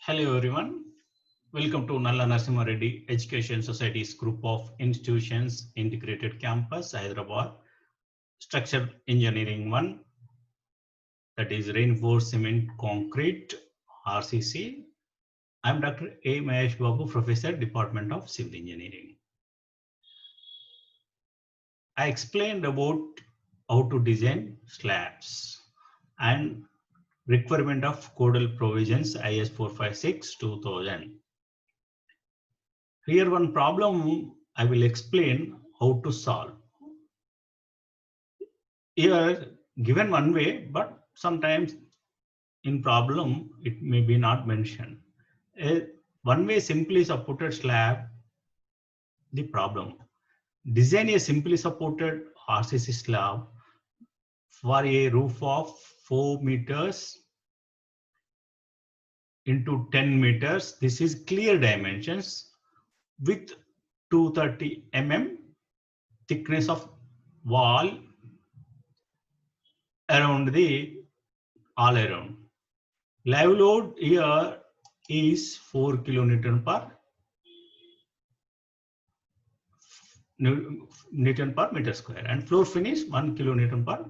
Hello everyone, welcome to Nalla Narasimha Reddy Education Society's group of institutions integrated campus Hyderabad structural engineering 1, that is reinforced cement concrete RCC. I am Dr. A. Mahesh Babu, Professor, Department of Civil Engineering. I explained about how to design slabs and requirement of codal provisions IS 456-2000. Here one problem I will explain how to solve. Here given one way, but sometimes in problem it may be not mentioned. One way simply supported slab, the problem. Design a simply supported RCC slab for a roof of 4 meters into 10 meters. This is clear dimensions with 230 mm thickness of wall around the all around. Live load here is 4 kilonewton per Newton per meter square and floor finish 1 kilonewton per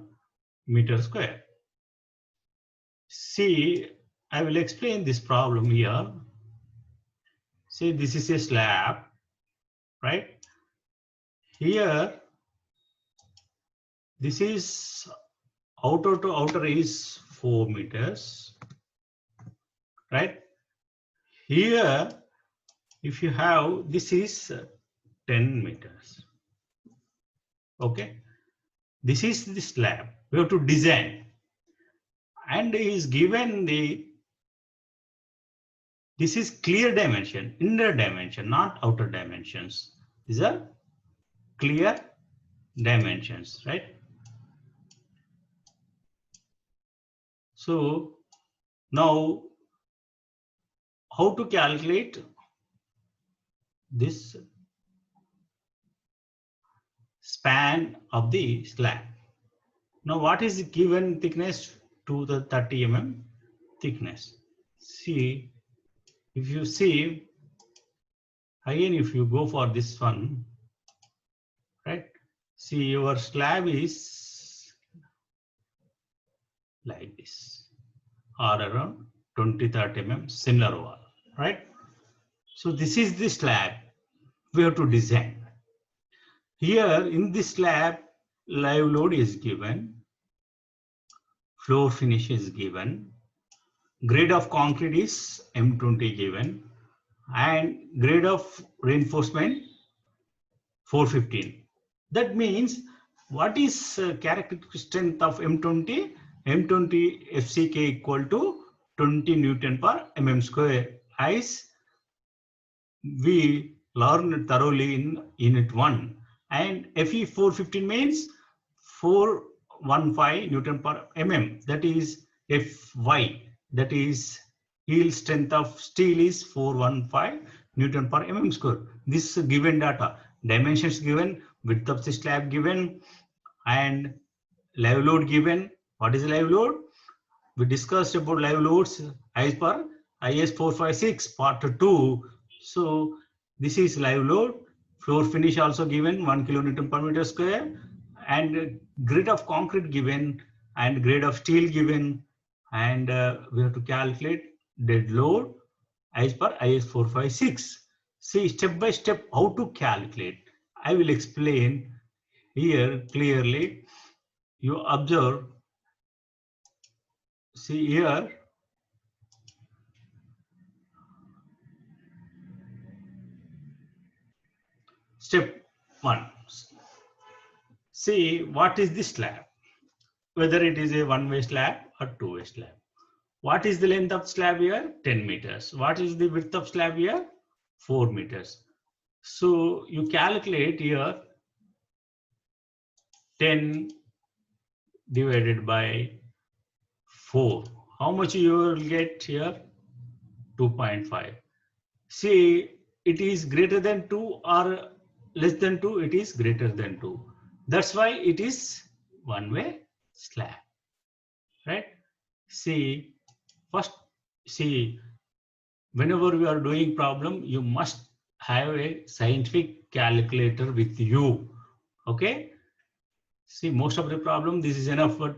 meter square. See, I will explain this problem here. See, this is a slab, right? Here, this is outer to outer is 4 meters, right? Here, if you have, this is 10 meters. Okay, this is the slab. We have to design, and is given this is clear dimension, inner dimension, not outer dimensions. These are clear dimensions, right? So now, how to calculate this span of the slab? Now, what is the given thickness? To the 30 mm thickness. See, if you see, again, if you go for this one, right? See, your slab is like this, or around 20-30 mm, similar wall, right? So this is the slab we have to design. Here in this slab, live load is given, floor finish is given, grade of concrete is M20 given, and grade of reinforcement 415. That means what is characteristic strength of M20? M20 FCK equal to 20 Newton per mm square, as we learned thoroughly in unit 1. And Fe 415 means 415 Newton per mm. That is Fy. That is yield strength of steel is 415 Newton per mm square. This given data, dimensions given, width of the slab given, and live load given. What is live load? We discussed about live loads as per IS 456 part 2. So this is live load. Floor finish also given 1 kilonewton per meter square, and grade of concrete given, and grade of steel given, and we have to calculate dead load as per IS 456. See, step by step how to calculate. I will explain here clearly. You observe. See here. Step 1. See what is the slab, whether it is a one-way slab or two-way slab. What is the length of slab here? 10 meters. What is the width of slab here? 4 meters. So you calculate here 10 divided by 4. How much you will get here? 2.5. See, it is greater than 2 or less than 2, it is greater than 2. That's why it is one-way slab, right? See, first, see, whenever you are doing problem, you must have a scientific calculator with you. Okay. See, most of the problem, this is enough, but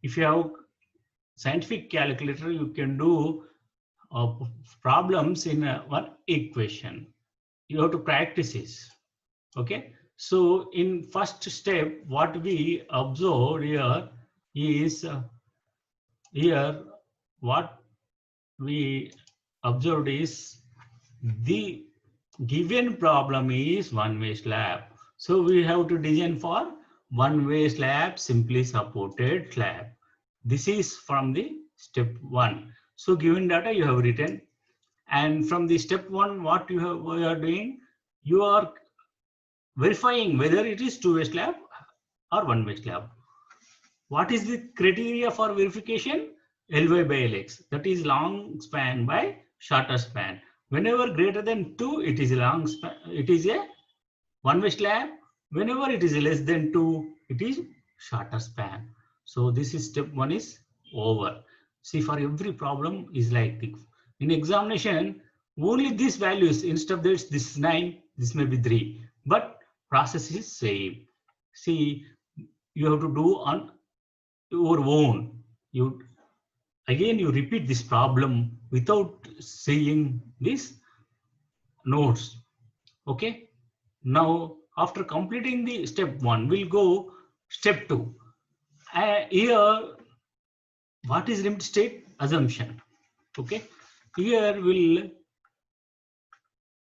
if you have scientific calculator, you can do problems in one equation. You have to practice this. Okay. So in first step, what we observed here is here what we observed is the given problem is one-way slab. So we have to design for one-way slab, simply supported slab. This is from the step 1. So given data you have written, and from the step 1, what you are doing, you are verifying whether it is two-way slab or one-way slab. What is the criteria for verification? Ly by Lx, that is long span by shorter span. Whenever greater than 2, it is a long span, it is a one-way slab. Whenever it is less than 2, it is shorter span. So this is step 1 is over. See, for every problem is like this. In examination, only these values, instead of this is 9, this may be 3, but process is same. See, you have to do on your own. You repeat this problem without seeing these notes. Okay. Now, after completing the step 1, we'll go step 2. Here, what is limit state? Assumption. Okay. Here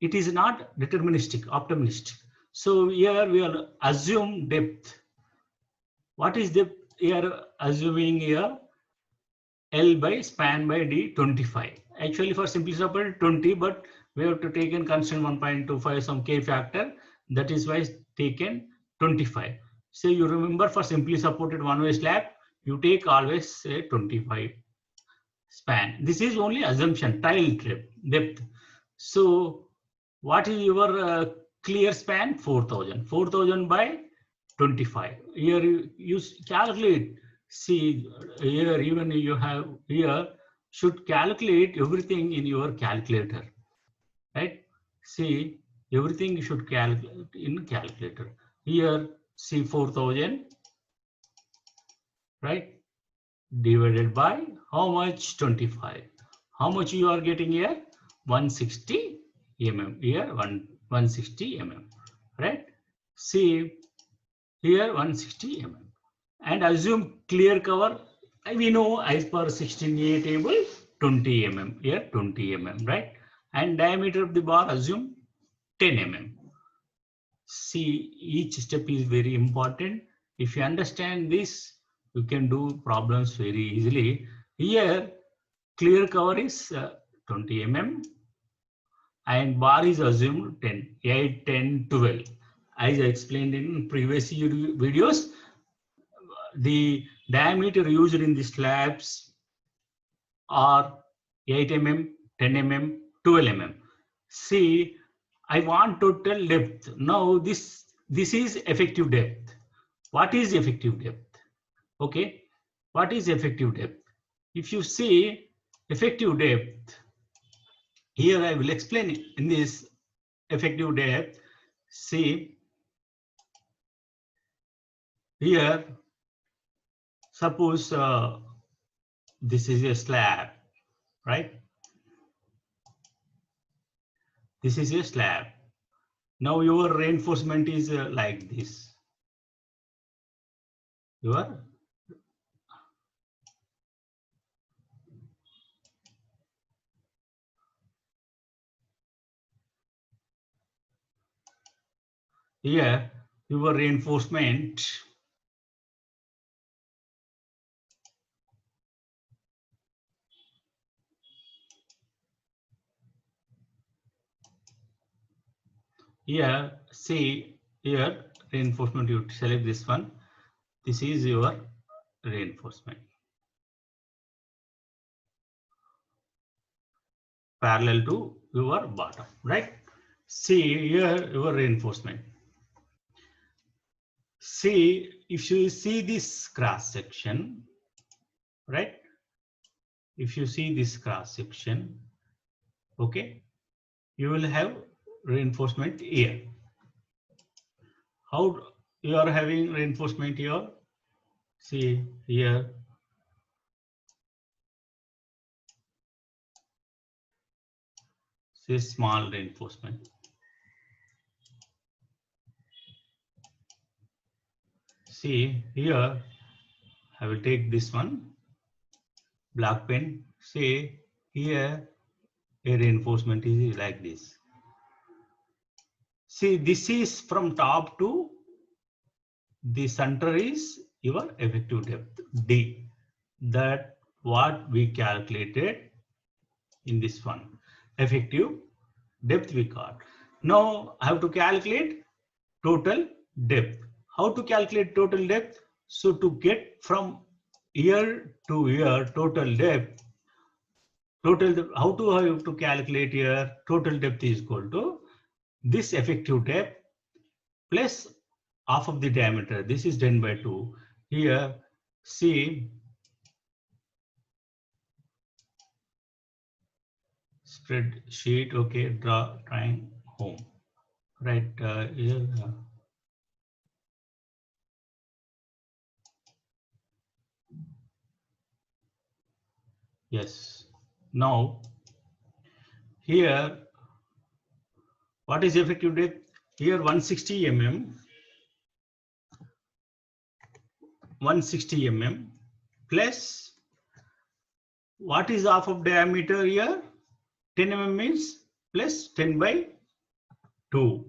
it is not deterministic, optimistic. So here we will assume depth. What is depth? Here assuming here L by span by D 25. Actually for simplicity 20, but we have to take in constant 1.25 some K factor. That is why taken 25. So you remember for simply supported one-way slab, you take always say 25 span. This is only assumption, tile depth. So what is your clear span? 4,000. 4,000 by 25. Here you calculate. See, here even you have here should calculate everything in your calculator, right? See, everything you should calculate in calculator. Here, see 4,000, right? Divided by how much? 25. How much you are getting here? 160 mm. Here 160 mm, right? See here 160 mm. And assume clear cover. We know as per 16A table 20 mm. Here 20 mm, right? And diameter of the bar assume 10 mm. See, each step is very important. If you understand this, you can do problems very easily. Here, clear cover is 20 mm and bar is assumed 10, 8, 10, 12. As I explained in previous videos, the diameter used in the slabs are 8 mm, 10 mm, 12 mm. See, I want total depth. Now this is effective depth. What is effective depth? Okay, what is effective depth? If you see effective depth, here I will explain in this effective depth. See, here suppose this is a slab, right? This is a slab. Now your reinforcement is like this. Here your reinforcement here, see here reinforcement, you select this one. This is your reinforcement parallel to your bottom, right? See here your reinforcement. See, if you see this cross section, right? If you see this cross section, Okay, you will have reinforcement here. How you are having reinforcement here? See here. See small reinforcement. See here, I will take this one, black pen. Say here, a reinforcement is like this. See, this is from top to the center is your effective depth, D. That what we calculated in this one. Effective depth we got. Now I have to calculate total depth. How to calculate total depth? So to get from ear to ear total depth, how to I have to calculate here? Total depth is equal to this effective depth plus half of the diameter. This is 10 by 2. Here, see spreadsheet. Okay, trying home. Right here. Yes. Now, here, what is effective depth? Here 160 mm. 160 mm plus what is half of diameter here? 10 mm means plus 10 by 2.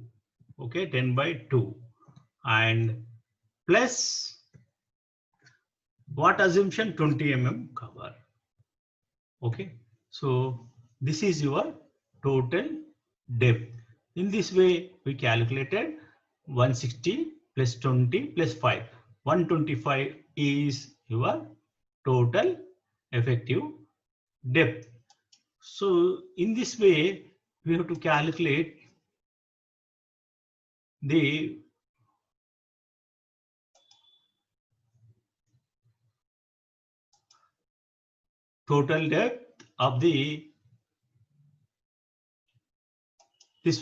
Okay, 10 by 2. And plus what assumption? 20 mm cover. Okay, so this is your total depth. In this way, we calculated 160 plus 20 plus 5. 125 is your total effective depth. So in this way, we have to calculate the total depth of this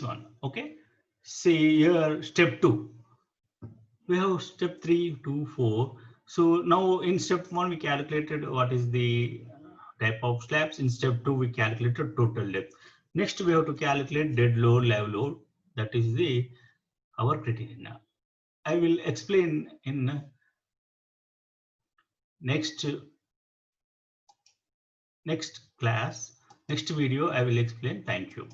one. Okay, see here step 2. We have step 3 to 4. So now in step 1 we calculated what is the type of slabs. In step 2 we calculated total depth. Next we have to calculate dead load, live load. That is the our criteria. I will explain in next class, next video I will explain. Thank you.